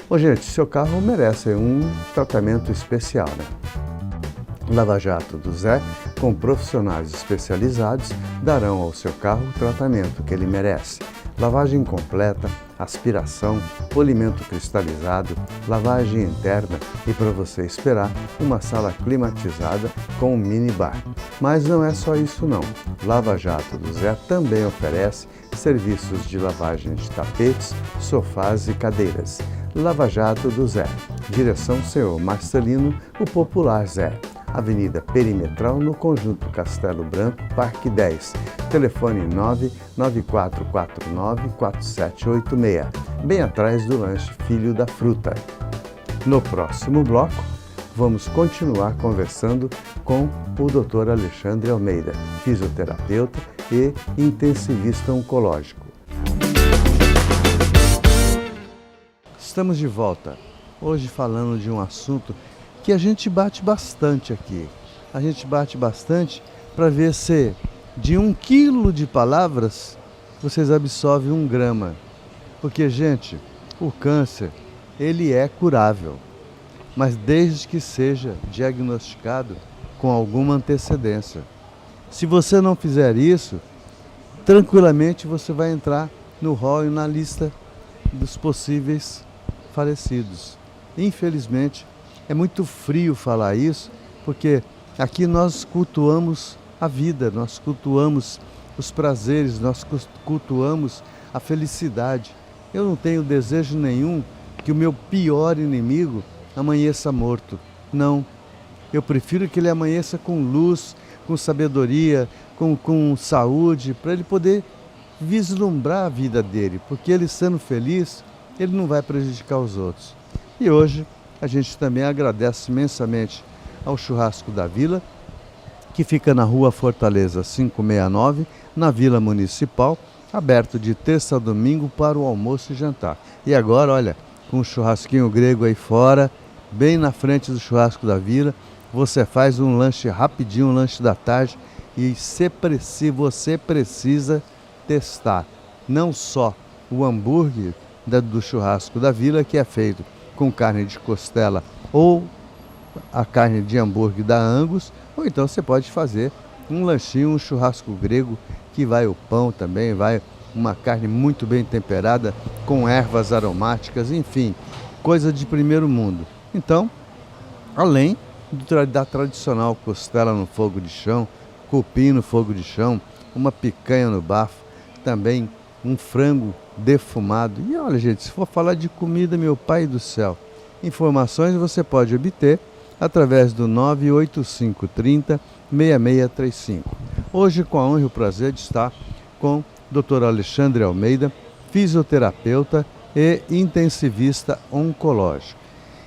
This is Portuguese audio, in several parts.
Ô, gente, seu carro merece um tratamento especial, né? Lava Jato do Zé, com profissionais especializados, darão ao seu carro o tratamento que ele merece. Lavagem completa, aspiração, polimento cristalizado, lavagem interna e, para você esperar, uma sala climatizada com um minibar. Mas não é só isso não. Lava Jato do Zé também oferece serviços de lavagem de tapetes, sofás e cadeiras. Lava Jato do Zé. Direção Senhor Marcelino, o popular Zé. Avenida Perimetral, no Conjunto Castelo Branco, Parque 10. Telefone 99449-4786, bem atrás do lanche Filho da Fruta. No próximo bloco, vamos continuar conversando com o Dr. Alexandre Almeida, fisioterapeuta e intensivista oncológico. Estamos de volta, hoje falando de um assunto que a gente bate bastante aqui. A gente bate bastante para ver se de 1 quilo de palavras vocês absorvem 1 grama. Porque, gente, o câncer, ele é curável, mas desde que seja diagnosticado com alguma antecedência. Se você não fizer isso, tranquilamente você vai entrar no rol e na lista dos possíveis falecidos. Infelizmente, é muito frio falar isso, porque aqui nós cultuamos a vida, nós cultuamos os prazeres, nós cultuamos a felicidade. Eu não tenho desejo nenhum que o meu pior inimigo amanheça morto. Não. Eu prefiro que ele amanheça com luz, com sabedoria, com saúde, para ele poder vislumbrar a vida dele, porque ele sendo feliz, ele não vai prejudicar os outros. E hoje a gente também agradece imensamente ao Churrasco da Vila, que fica na Rua Fortaleza 569, na Vila Municipal, aberto de terça a domingo para o almoço e jantar. E agora, olha, com um churrasquinho grego aí fora, bem na frente do Churrasco da Vila, você faz um lanche rapidinho, um lanche da tarde, e você precisa testar não só o hambúrguer do Churrasco da Vila, que é feito com carne de costela ou a carne de hambúrguer da Angus, ou então você pode fazer um lanchinho, um churrasco grego, que vai o pão também, vai uma carne muito bem temperada, com ervas aromáticas, enfim, coisa de primeiro mundo. Então, além da tradicional costela no fogo de chão, cupim no fogo de chão, uma picanha no bafo, também um frango defumado. E olha, gente, se for falar de comida, meu pai do céu, informações você pode obter através do 98530-6635. Hoje, com a honra e o prazer de estar com o Dr. Alexandre Almeida, fisioterapeuta e intensivista oncológico.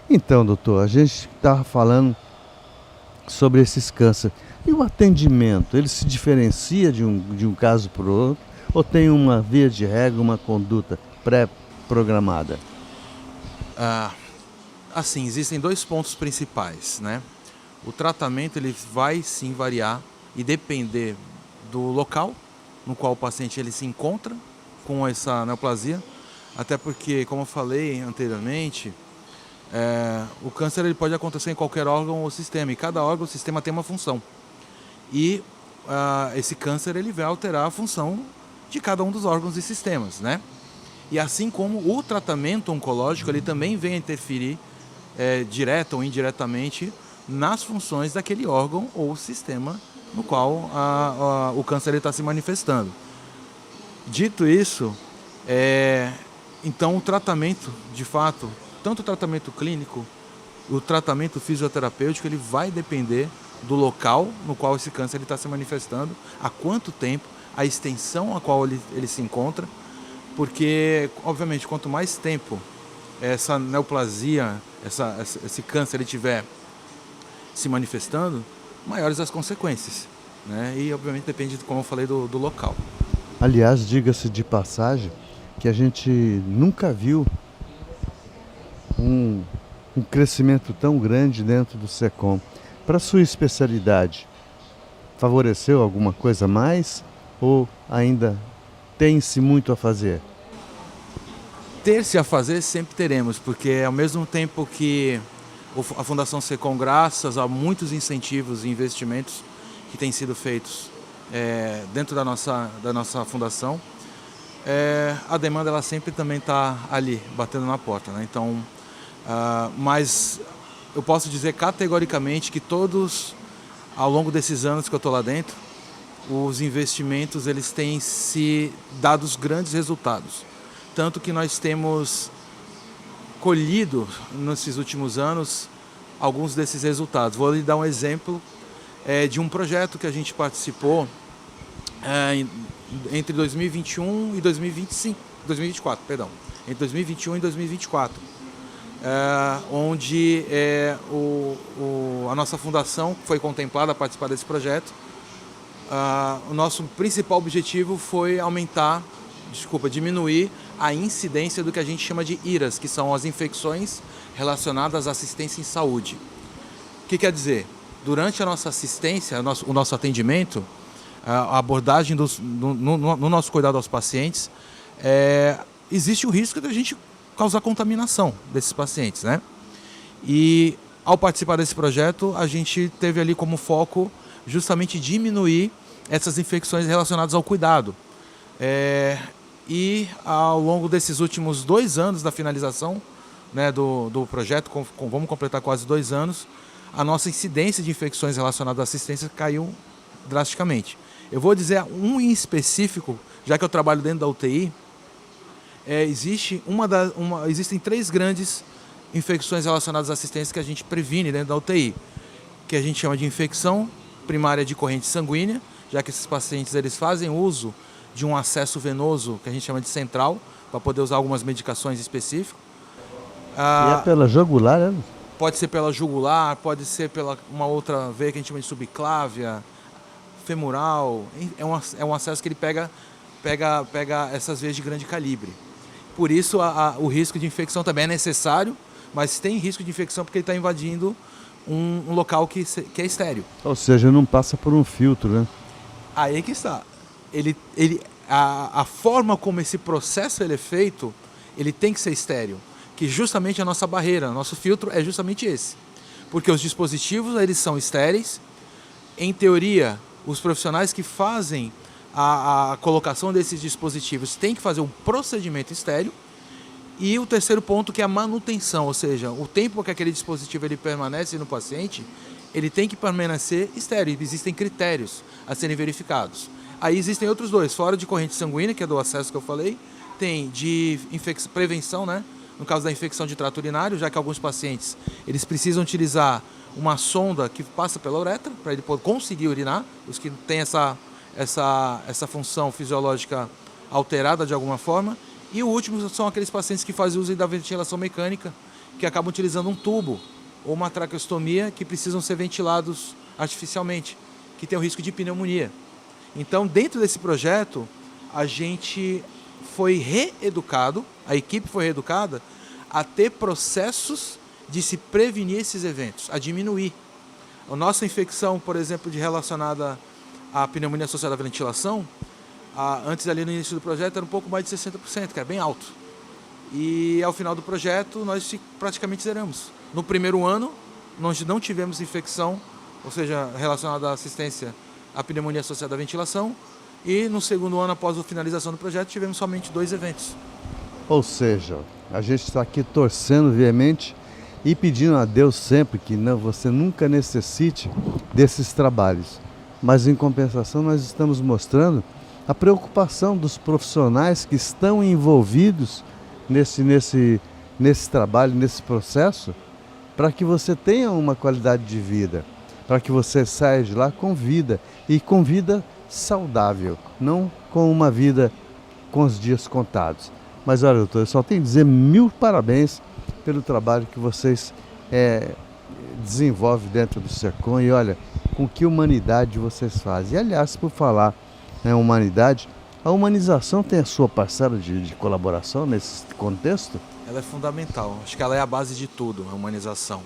Então, doutor, a gente estava falando sobre esses cânceres. E o atendimento, ele se diferencia de um caso para o outro? Ou tem uma via de regra, uma conduta pré-programada? Assim, existem 2 pontos principais, né? O tratamento ele vai sim variar e depender do local no qual o paciente ele se encontra com essa neoplasia, até porque, como eu falei anteriormente, o câncer ele pode acontecer em qualquer órgão ou sistema, e cada órgão ou sistema tem uma função. E esse câncer ele vai alterar a função de cada um dos órgãos e sistemas, né? E assim como o tratamento oncológico, ele também vem a interferir direta ou indiretamente nas funções daquele órgão ou sistema no qual o câncer está se manifestando. Dito isso, então o tratamento, de fato, tanto o tratamento clínico, o tratamento fisioterapêutico, ele vai depender do local no qual esse câncer está se manifestando, há quanto tempo, a extensão a qual ele se encontra, porque, obviamente, quanto mais tempo essa neoplasia, esse câncer ele estiver se manifestando, maiores as consequências, né? E, obviamente, depende, como eu falei, do local. Aliás, diga-se de passagem que a gente nunca viu um crescimento tão grande dentro do SECOM. Para sua especialidade, favoreceu alguma coisa a mais ou ainda tem-se muito a fazer? ter-se a fazer sempre teremos, porque ao mesmo tempo que a Fundação SECOM, graças a muitos incentivos e investimentos que têm sido feitos dentro da nossa fundação, a demanda ela sempre também está ali, batendo na porta, né? Então, mas eu posso dizer categoricamente que todos, ao longo desses anos que eu estou lá dentro, os investimentos eles têm se dado os grandes resultados. Tanto que nós temos colhido, nesses últimos anos, alguns desses resultados. Vou lhe dar um exemplo de um projeto que a gente participou entre 2021 e 2024, perdão. Entre 2021 e 2024. Onde a nossa fundação foi contemplada a participar desse projeto. O nosso principal objetivo foi diminuir a incidência do que a gente chama de IRAS, que são as infecções relacionadas à assistência em saúde. O que quer dizer? Durante a nossa assistência, o nosso atendimento, a abordagem no nosso cuidado aos pacientes, existe o risco de a gente causar contaminação desses pacientes, né? E ao participar desse projeto, a gente teve ali como foco justamente diminuir essas infecções relacionadas ao cuidado. E ao longo desses últimos 2 anos da finalização, né, do projeto, vamos completar quase 2 anos, a nossa incidência de infecções relacionadas à assistência caiu drasticamente. Eu vou dizer um em específico, já que eu trabalho dentro da UTI, existem 3 grandes infecções relacionadas à assistência que a gente previne dentro da UTI, que a gente chama de infecção primária de corrente sanguínea, já que esses pacientes eles fazem uso de um acesso venoso, que a gente chama de central, para poder usar algumas medicações específicas. E é pela jugular, né? Pode ser pela jugular, pode ser pela uma outra veia que a gente chama de subclávia, femoral. É um acesso que ele pega essas veias de grande calibre. Por isso o risco de infecção também é necessário, mas tem risco de infecção porque ele está invadindo um local que é estéril. Ou seja, não passa por um filtro, né? Aí que está. A forma como esse processo ele é feito, ele tem que ser estéril, que justamente a nossa barreira, nosso filtro é justamente esse. Porque os dispositivos eles são estéreis. Em teoria, os profissionais que fazem a colocação desses dispositivos têm que fazer um procedimento estéril. E o terceiro ponto que é a manutenção, ou seja, o tempo que aquele dispositivo ele permanece no paciente, ele tem que permanecer estéril. Existem critérios a serem verificados. Aí existem outros 2, fora de corrente sanguínea, que é do acesso que eu falei, tem de prevenção, né? No caso da infecção de trato urinário, já que alguns pacientes eles precisam utilizar uma sonda que passa pela uretra para ele poder conseguir urinar, os que têm essa função fisiológica alterada de alguma forma. E o último são aqueles pacientes que fazem uso da ventilação mecânica, que acabam utilizando um tubo ou uma traqueostomia que precisam ser ventilados artificialmente, que tem o risco de pneumonia. Então, dentro desse projeto, a gente foi reeducado, a equipe foi reeducada a ter processos de se prevenir esses eventos, a diminuir. A nossa infecção, por exemplo, relacionada à pneumonia associada à ventilação, antes ali no início do projeto era um pouco mais de 60%, que é bem alto. E ao final do projeto nós praticamente zeramos. No primeiro ano nós não tivemos infecção, ou seja, relacionada à assistência à pneumonia associada à ventilação, e no segundo ano após a finalização do projeto tivemos somente 2 eventos. Ou seja, a gente está aqui torcendo veemente e pedindo a Deus sempre que você nunca necessite desses trabalhos. Mas em compensação nós estamos mostrando a preocupação dos profissionais que estão envolvidos nesse trabalho, nesse processo, para que você tenha uma qualidade de vida, para que você saia de lá com vida, e com vida saudável, não com uma vida com os dias contados. Mas olha, doutor, eu só tenho que dizer 1000 parabéns pelo trabalho que vocês desenvolvem dentro do SECOM, e olha, com que humanidade vocês fazem. E aliás, por falar humanidade, a humanização tem a sua parcela de colaboração nesse contexto? Ela é fundamental, acho que ela é a base de tudo, a humanização.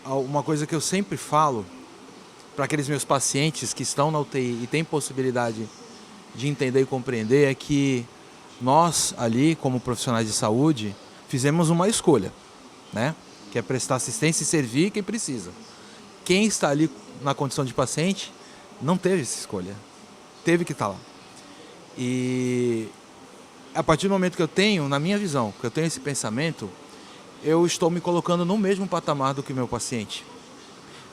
Uma coisa que eu sempre falo para aqueles meus pacientes que estão na UTI e têm possibilidade de entender e compreender é que Nós ali, como profissionais de saúde, fizemos uma escolha, né? Que é prestar assistência e servir quem precisa. Quem está ali na condição de paciente não teve essa escolha, teve que estar lá. E a partir do momento que eu tenho, na minha visão, que eu tenho esse pensamento, eu estou me colocando no mesmo patamar do que o meu paciente.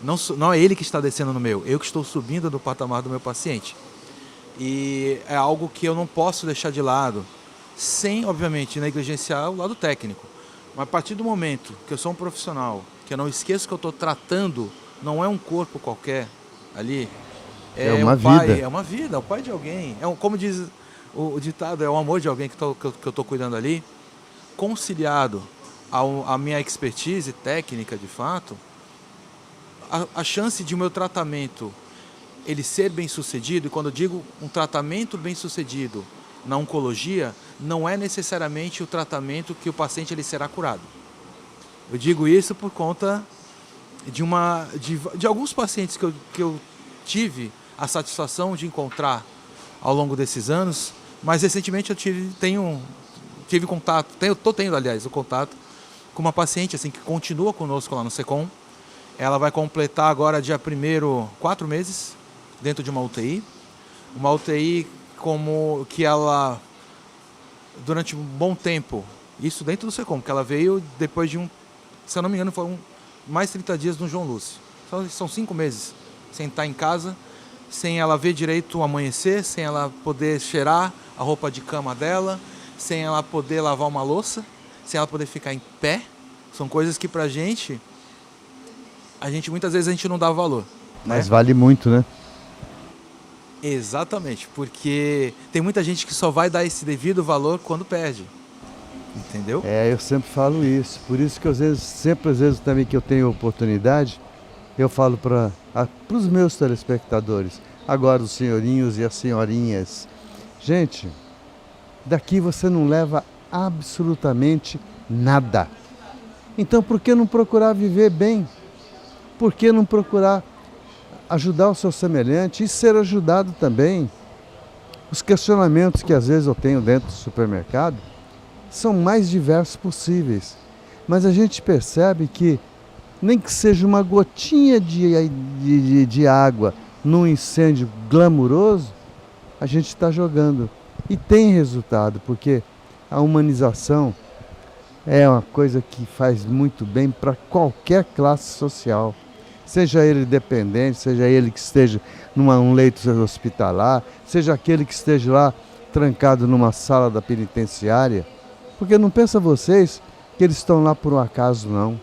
Não é ele que está descendo no meu, eu que estou subindo no patamar do meu paciente. E é algo que eu não posso deixar de lado, sem, obviamente, negligenciar o lado técnico. Mas a partir do momento que eu sou um profissional, que eu não esqueço que eu estou tratando, não é um corpo qualquer ali, É uma pai, vida. é uma vida, é o pai de alguém. Como diz o ditado, é o amor de alguém que eu estou cuidando ali, conciliado à minha expertise técnica, de fato, a chance de o meu tratamento ele ser bem sucedido, e quando eu digo um tratamento bem sucedido na oncologia, não é necessariamente o tratamento que o paciente ele será curado. Eu digo isso por conta de alguns pacientes que eu tive a satisfação de encontrar ao longo desses anos, mas recentemente eu tive contato, estou tendo, aliás, o contato com uma paciente assim, que continua conosco lá no SECOM. Ela vai completar agora, dia 1º, 4 meses dentro de uma UTI. Uma UTI como que ela, durante um bom tempo, isso dentro do SECOM, que ela veio depois de se eu não me engano, foram mais 30 dias no João Lúcio. São 5 meses sem estar em casa, sem ela ver direito o amanhecer, sem ela poder cheirar a roupa de cama dela, sem ela poder lavar uma louça, sem ela poder ficar em pé. São coisas que pra gente muitas vezes a gente não dá valor. Mas vale muito, né? Exatamente, porque tem muita gente que só vai dar esse devido valor quando perde. Entendeu? Eu sempre falo isso. Por isso que às vezes também que eu tenho oportunidade, eu falo para os meus telespectadores, agora os senhorinhos e as senhorinhas. Gente, daqui você não leva absolutamente nada. Então por que não procurar viver bem? Por que não procurar ajudar o seu semelhante e ser ajudado também? Os questionamentos que às vezes eu tenho dentro do supermercado são mais diversos possíveis. Mas a gente percebe que, nem que seja uma gotinha de água num incêndio glamuroso, a gente está jogando. E tem resultado, porque a humanização é uma coisa que faz muito bem para qualquer classe social. Seja ele dependente, seja ele que esteja num leito hospitalar, seja aquele que esteja lá trancado numa sala da penitenciária. Porque não pensa vocês que eles estão lá por um acaso, não.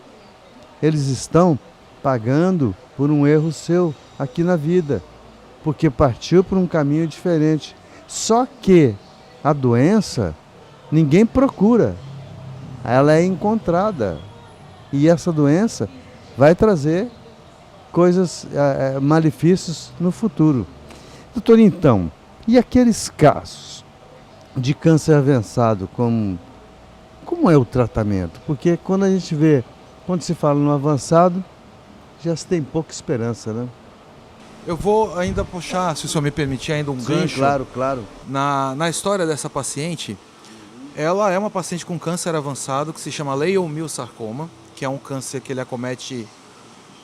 Eles estão pagando por um erro seu aqui na vida, porque partiu por um caminho diferente. Só que a doença ninguém procura, ela é encontrada. E essa doença vai trazer malefícios no futuro. Doutor, então, e aqueles casos de câncer avançado, como é o tratamento? Porque quando se fala no avançado, já se tem pouca esperança, né? Eu vou ainda puxar, se o senhor me permitir, ainda um gancho. Claro. Na história dessa paciente, ela é uma paciente com câncer avançado que se chama leiomyosarcoma, que é um câncer que ele acomete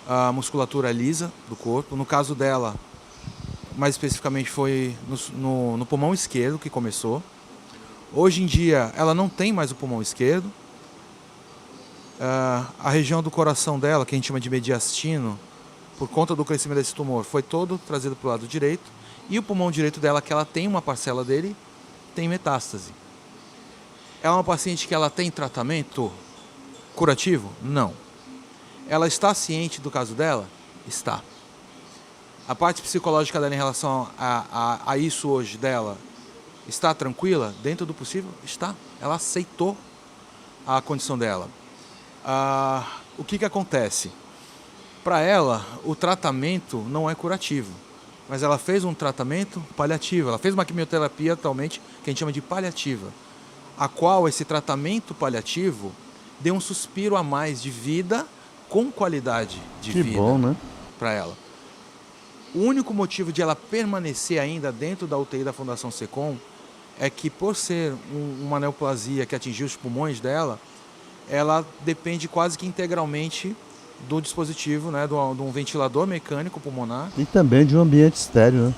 a musculatura lisa do corpo. No caso dela, mais especificamente, foi no pulmão esquerdo que começou. Hoje em dia, ela não tem mais o pulmão esquerdo. A região do coração dela, que a gente chama de mediastino, por conta do crescimento desse tumor, foi todo trazido para o lado direito. E o pulmão direito dela, que ela tem uma parcela dele, tem metástase. É uma paciente que ela tem tratamento curativo? Não. Ela está ciente do caso dela? Está. A parte psicológica dela em relação a isso hoje dela está tranquila? Dentro do possível? Está. Ela aceitou a condição dela. O que acontece? Para ela, o tratamento não é curativo, mas ela fez um tratamento paliativo. Ela fez uma quimioterapia atualmente que a gente chama de paliativa, a qual esse tratamento paliativo deu um suspiro a mais de vida com qualidade de vida. Que bom, né? Para ela. O único motivo de ela permanecer ainda dentro da UTI da Fundação SECOM é que por ser uma neoplasia que atingiu os pulmões dela, ela depende quase que integralmente do dispositivo, né, de um ventilador mecânico pulmonar E também de um ambiente estéreo, né?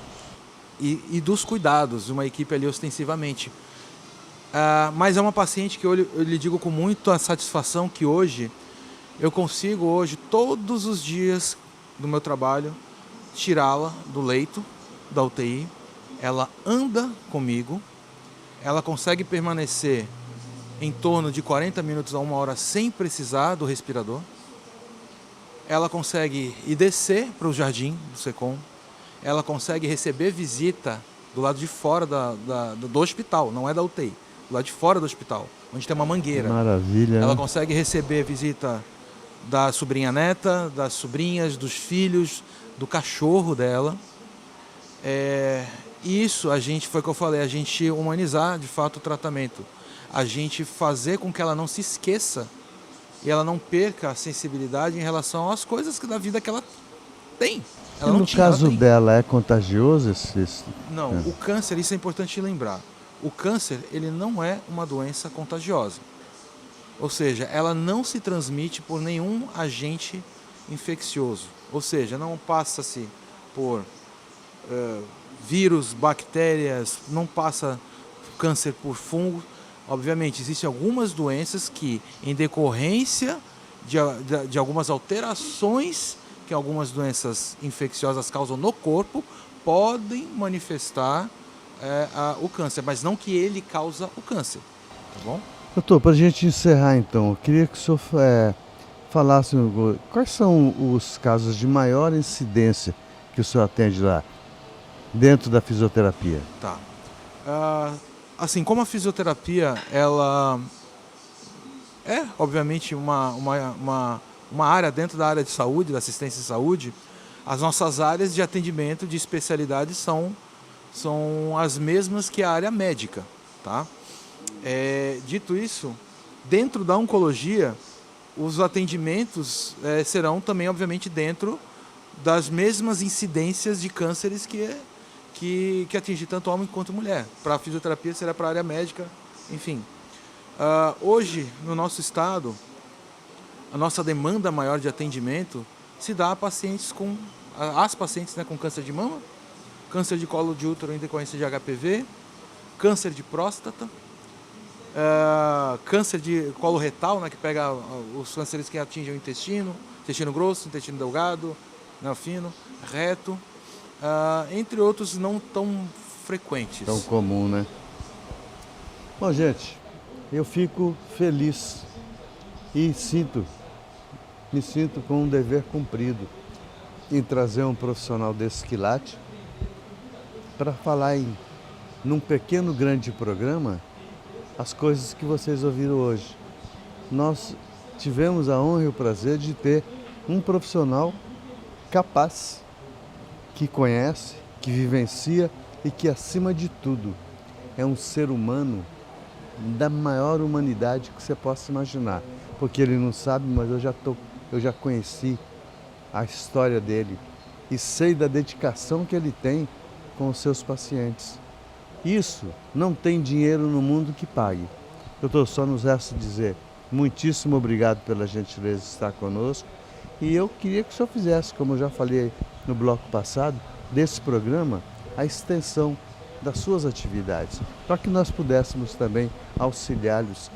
e dos cuidados de uma equipe ali ostensivamente. Mas é uma paciente que eu lhe digo com muita satisfação que hoje eu consigo todos os dias do meu trabalho, tirá-la do leito da UTI. Ela anda comigo, ela consegue permanecer em torno de 40 minutos a 1 hora sem precisar do respirador. Ela consegue ir descer para o jardim do SECOM. Ela consegue receber visita do lado de fora do hospital, não é da UTI, do lado de fora do hospital, onde tem uma mangueira. Maravilha. Ela né? consegue receber visita da sobrinha neta, das sobrinhas, dos filhos, do cachorro dela. E isso, foi o que eu falei, a gente humanizar de fato o tratamento. A gente fazer com que ela não se esqueça e ela não perca a sensibilidade em relação às coisas da vida que ela tem. Ela E não no tinha, ela caso tem. dela, é contagioso esse? Não, o câncer, isso é importante lembrar. O câncer, ele não é uma doença contagiosa. Ou seja, ela não se transmite por nenhum agente infeccioso. Ou seja, não passa-se por vírus, bactérias, não passa câncer por fungo. Obviamente, existem algumas doenças que, em decorrência de algumas alterações que algumas doenças infecciosas causam no corpo, podem manifestar o câncer, mas não que ele causa o câncer, tá bom? Doutor, para a gente encerrar então, eu queria que o senhor falasse quais são os casos de maior incidência que o senhor atende lá, dentro da fisioterapia. Tá. Assim, como a fisioterapia, ela é, obviamente, uma área dentro da área de saúde, da assistência de saúde, as nossas áreas de atendimento, de especialidade são as mesmas que a área médica, tá? Dito isso, dentro da oncologia, os atendimentos serão também, obviamente, dentro das mesmas incidências de cânceres que atingem tanto homem quanto mulher. Para a fisioterapia será para a área médica, enfim. Hoje, no nosso estado, a nossa demanda maior de atendimento se dá a pacientes pacientes com câncer de mama, câncer de colo de útero em decorrência de HPV, câncer de próstata, câncer de colo retal, né, que pega os cânceres que atingem o intestino grosso, intestino delgado, fino, reto, entre outros não tão frequentes. Tão comum, né? Bom, gente, eu fico feliz e me sinto com um dever cumprido em trazer um profissional desse quilate para falar num pequeno grande programa as coisas que vocês ouviram hoje. Nós tivemos a honra e o prazer de ter um profissional capaz, que conhece, que vivencia e que, acima de tudo, é um ser humano da maior humanidade que você possa imaginar. Porque ele não sabe, mas eu já conheci a história dele e sei da dedicação que ele tem com os seus pacientes. Isso não tem dinheiro no mundo que pague. Doutor, só nos resta dizer muitíssimo obrigado pela gentileza de estar conosco. E eu queria que o senhor fizesse, como eu já falei no bloco passado, desse programa, a extensão das suas atividades, para que nós pudéssemos também auxiliá-los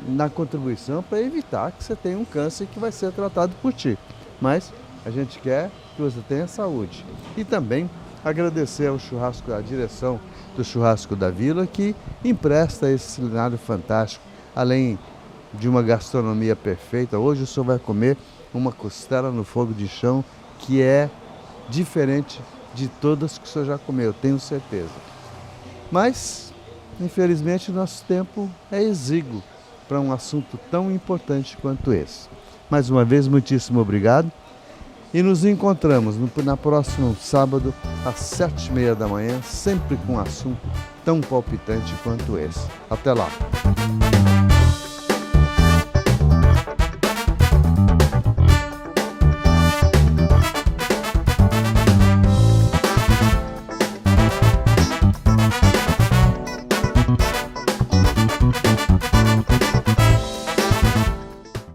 na contribuição para evitar que você tenha um câncer que vai ser tratado por ti. Mas a gente quer que você tenha saúde. E também agradecer ao churrasco, à direção do Churrasco da Vila, que empresta esse cenário fantástico, além de uma gastronomia perfeita. Hoje o senhor vai comer uma costela no fogo de chão que é diferente de todas que o senhor já comeu, tenho certeza. Mas, infelizmente, nosso tempo é exíguo para um assunto tão importante quanto esse. Mais uma vez, muitíssimo obrigado. E nos encontramos na próximo sábado, às 7h30 da manhã, sempre com um assunto tão palpitante quanto esse. Até lá!